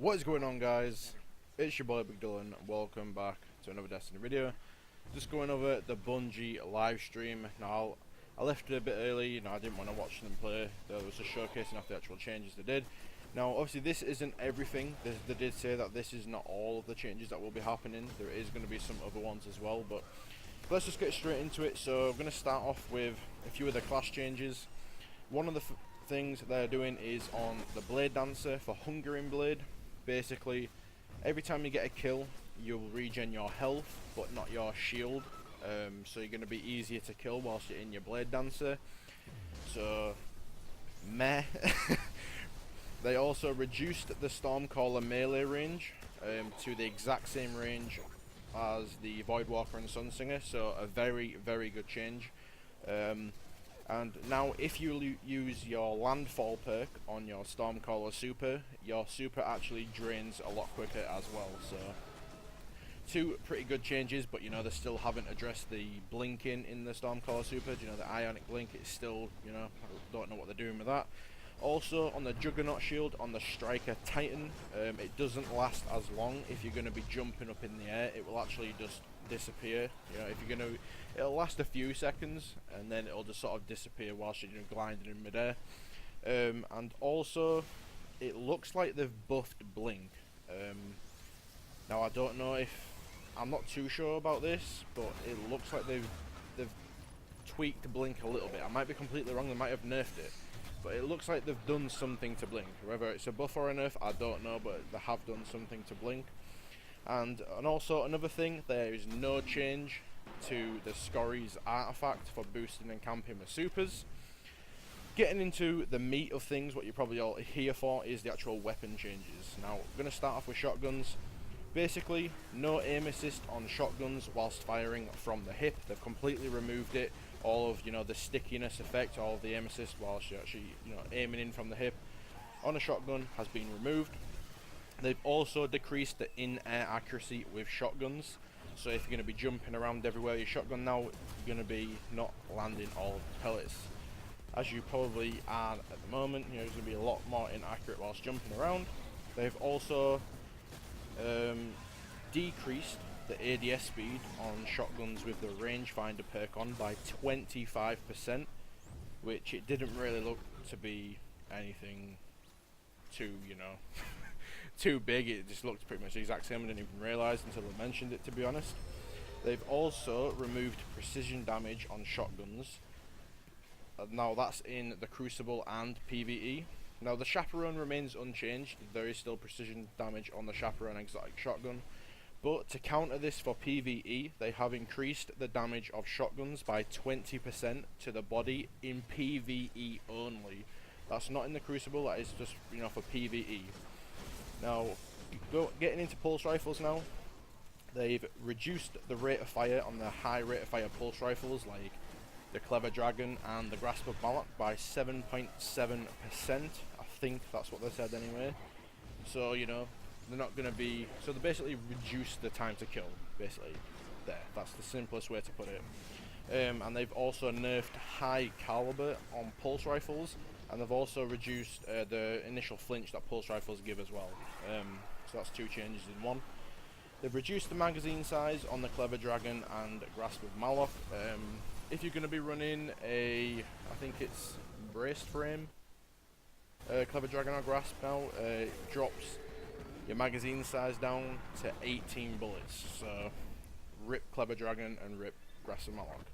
What is going on, guys? It's your boy Big Dylan and welcome back to another Destiny video. Just going over the Bungie live stream. Now I left it a bit early, I didn't want to watch them play. There was a showcasing of the actual changes they did. Now obviously this isn't everything. They did say that this is not all of the changes that will be happening. There is going to be some other ones as well, but let's just get straight into it. So I'm going to start off with a few of the class changes. One of the things they're doing is on the Blade Dancer for Hungering Blade. Basically, every time you get a kill, you'll regen your health, but not your shield. So you're going to be easier to kill whilst you're in your Blade Dancer. So, meh. They also reduced the Stormcaller melee range to the exact same range as the Voidwalker and Sunsinger. So a very, very good change. And now if you use your Landfall perk on your Stormcaller super, your super actually drains a lot quicker as well. So two pretty good changes, but they still haven't addressed the blinking in the Stormcaller super. The Ionic Blink is still, I don't know what they're doing with that. Also on the Juggernaut shield on the Striker Titan, it doesn't last as long. If you're going to be jumping up in the air, it will actually just disappear. If you're going to, it'll last a few seconds and then it'll just sort of disappear whilst you're gliding in midair. And also it looks like they've buffed Blink. Now I don't know if, I'm not too sure about this, but it looks like they've tweaked Blink a little bit. I might be completely wrong, they might have nerfed it, but it looks like they've done something to Blink. Whether it's a buff or a nerf, I don't know, but they have done something to Blink. And also another thing, there is no change to the Scorries artifact for boosting and camping with supers. Getting into the meat of things, what you're probably all here for is the actual weapon changes. Now, we're going to start off with shotguns. Basically, no aim assist on shotguns whilst firing from the hip. They've completely removed it. All of the stickiness effect, all of the aim assist whilst you're actually aiming in from the hip on a shotgun has been removed. They've also decreased the in-air accuracy with shotguns. So if you're going to be jumping around everywhere with your shotgun now, you're going to be not landing all of the pellets, as you probably are at the moment. It's going to be a lot more inaccurate whilst jumping around. They've also decreased the ADS speed on shotguns with the rangefinder perk on by 25%, which it didn't really look to be anything too, too big. It just looked pretty much the exact same. I didn't even realise until I mentioned it, to be honest. They've also removed precision damage on shotguns. Now that's in the Crucible and PvE. Now the Chaperone remains unchanged. There is still precision damage on the Chaperone exotic shotgun, but to counter this for PvE, they have increased the damage of shotguns by 20% to the body in PvE only. That's not in the Crucible, that is just for PvE. Now getting into pulse rifles now, they've reduced the rate of fire on the high rate of fire pulse rifles like the Clever Dragon and the Grasp of Malok by 7.7%. I think that's what they said anyway. So they're not going to be, so they basically reduced the time to kill, basically. That's the simplest way to put it. And they've also nerfed high caliber on pulse rifles, and they've also reduced the initial flinch that pulse rifles give as well. So that's two changes in one. They've reduced the magazine size on the Clever Dragon and Grasp of Malok. If you're going to be running I think it's braced frame Clever Dragon or Grasp now, it drops your magazine size down to 18 bullets. So rip Clever Dragon and rip Grasp of Malok.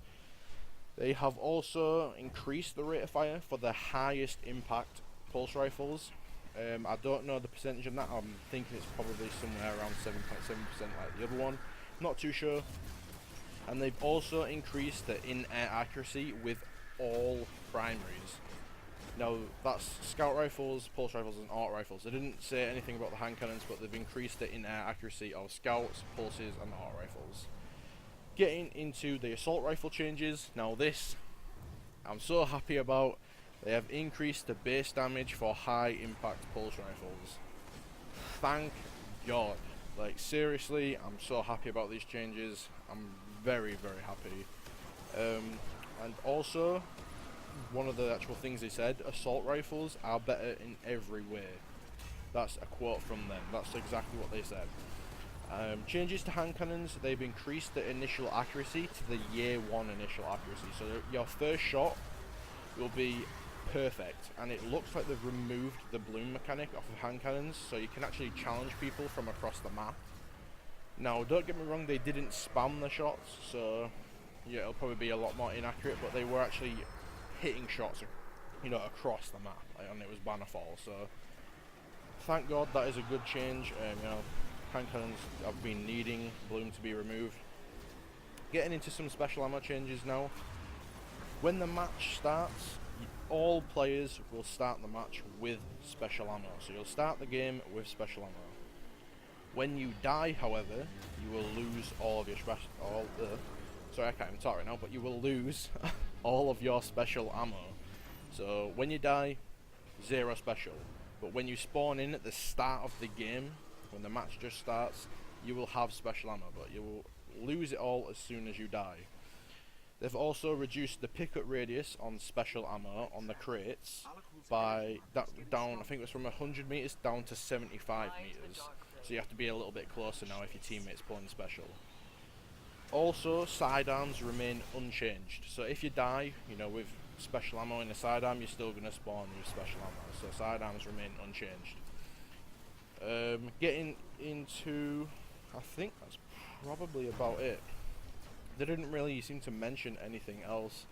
They have also increased the rate of fire for the highest impact pulse rifles. I don't know the percentage on that. I'm thinking it's probably somewhere around 7.7% like the other one. Not too sure. And they've also increased the in-air accuracy with all primaries. Now that's scout rifles, pulse rifles and auto rifles. They didn't say anything about the hand cannons, but they've increased the in-air accuracy of scouts, pulses and auto rifles. Getting into the assault rifle changes, now this I'm so happy about. They have increased the base damage for high impact pulse rifles. Thank God. Like seriously, I'm so happy about these changes. I'm very, very happy. And also, one of the actual things they said, assault rifles are better in every way. That's a quote from them. That's exactly what they said. Changes to hand cannons, they've increased the initial accuracy to the year 1 initial accuracy. So your first shot will be perfect, and it looks like they've removed the bloom mechanic off of hand cannons, so you can actually challenge people from across the map. Now, don't get me wrong, they didn't spam the shots, so yeah, it'll probably be a lot more inaccurate, but they were actually hitting shots, you know, across the map, and it was bannerfall. So thank God that is a good change. You know, hand cannons have been needing bloom to be removed. Getting into some special ammo changes now. When the match starts, all players will start the match with special ammo. So you'll start the game with special ammo. When you die, however, you will lose all of your sorry, I can't even talk right now, but you will lose all of your special ammo. So when you die, 0 special. But when you spawn in at the start of the game, when the match just starts, you will have special ammo, but you will lose it all as soon as you die. They've also reduced the pickup radius on special ammo on the crates by down, I think it was from 100 meters down to 75 meters. So you have to be a little bit closer now if your teammate's pulling special. Also, sidearms remain unchanged. So if you die, you know, with special ammo in the sidearm, you're still going to spawn with special ammo. So sidearms remain unchanged. Getting into, I think that's probably about it. They didn't really seem to mention anything else.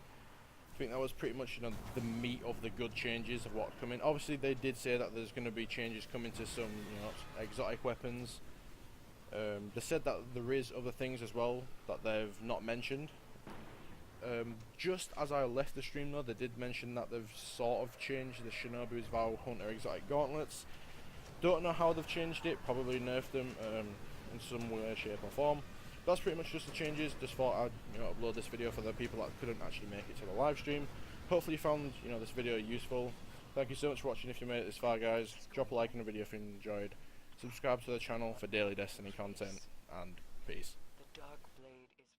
I think that was pretty much, you know, the meat of the good changes of what's coming. Obviously, they did say that there's going to be changes coming to some, you know, exotic weapons. They said that there is other things as well that they've not mentioned. Just as I left the stream though, they did mention that they've sort of changed the Shinobu's Vow Hunter exotic gauntlets. Don't know how they've changed it, probably nerfed them in some way, shape or form. That's pretty much just the changes. Just thought I'd, you know, upload this video for the people that couldn't actually make it to the live stream. Hopefully you found, you know, this video useful. Thank you so much for watching. If you made it this far, guys, drop a like on the video if you enjoyed. Subscribe to the channel for daily Destiny content, and peace.